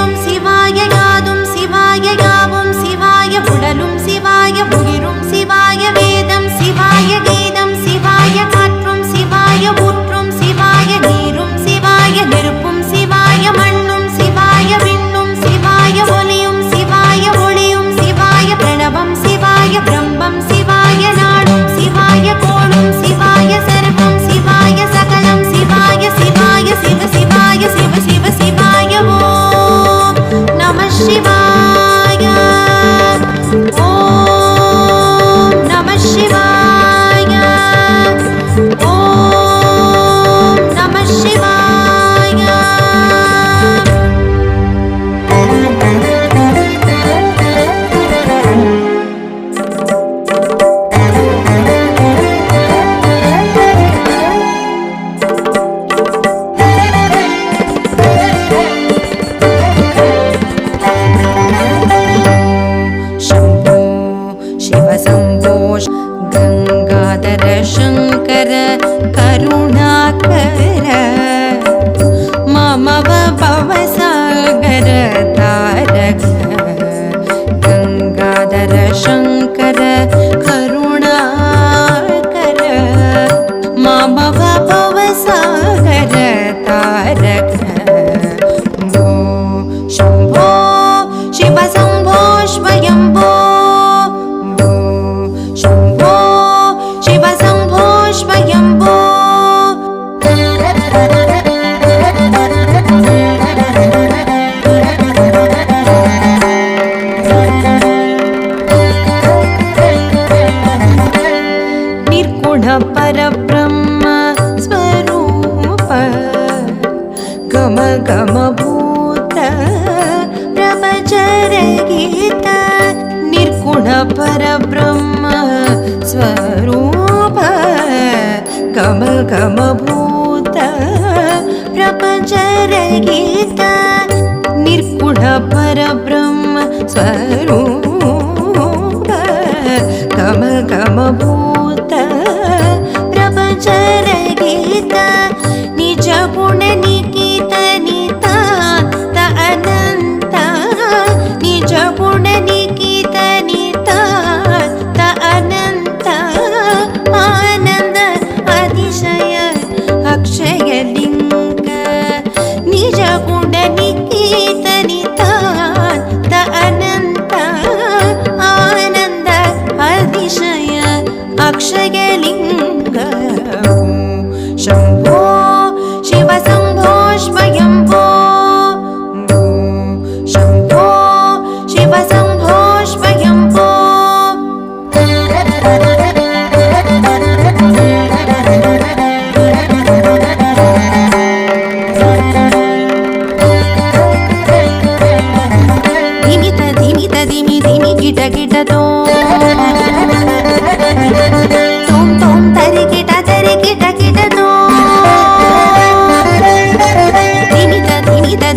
ஏலும் சிவாய யாதும் சிவாய யாவும் சிவாய உடலும் சிவாய உயிரும் சிவாய வேதம் சிவாய கீதம் சிவாய காற்றும் சிவாய ஊற்றும் சிவாய நீரும் சிவாய நெருப்பும் சிவாய மண்ணும் சிவாய விண்ணும் சிவாய ஒலியும் சிவாய ஒளியும் சிவாய பிரணவம் சிவாய பிரம்மம் சிவாய நாடும் சிவாய கோளும் சிவாய சர்வம் சிவாய சகலம் சிவாய சிவாய சிவ சிவாய சிவ சிவ சிவாய ஓம் நம சிவாய ஓம் நம சிவாய ஓம் நம சிவாய. गंगाधर शंकर करुणाकर मम भवसागर तारक गंगाधर शंकर करुणाकर मम भवसागर तारक भो शंभो शिव शंभो स्वयंभो शंभो शिव शंभो स्वयंभो. निर्गुण परब्रह्म स्वरूप गम गम भूत प्रभचर गीत निर्गुण परब्रह्म स्वरूप गम गम भूत प्रपंचर गीत निर्गुण परब्रह्म स्वरूप गम गम भूत प्रपंचर गीत निज गुण निकित नितांत अनंत निज गुण निकित नितांत अनंत आनंद अतिशय अक्षय लिंग निज गुण निकित नितांत अनंत आनंद अतिशय अक्षय लिंग शंभो शिव शंभो स्वयंभो शंभो शिव शंभो स्वयंभो. धिमि धिमि गिट गिट तोम तोम तरि गिट गिट तोम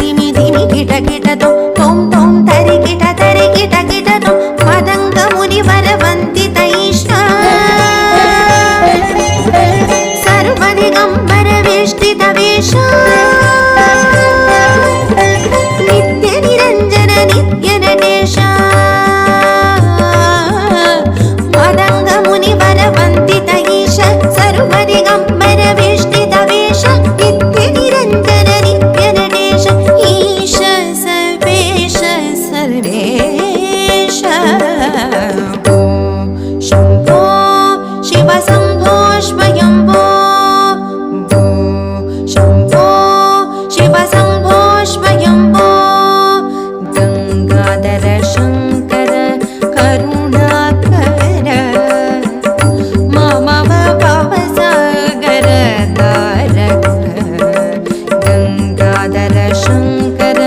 धिमि धिमि गिट गिट तोम तोम तरि गिट तोम मदंग मुनि वरवंदित ईशा सर्वदिगंबर वेष्टित वेशा नित्य निरंजन नित्य नटेश मदंग मुनि वरवंदित ईश सर्वदिगंबर वेष्टित वेश नित्य निरंजन नित्य नटेश ईश सर्वेश सर्वेश. शंभो शिव शंभो स्वयंभो शंभो शिव शंभो स्वयंभो गंगाधर शंकर करुणाकर मम भवसागर तारक गंगाधर शंकर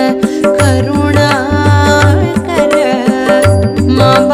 करुणाकर मम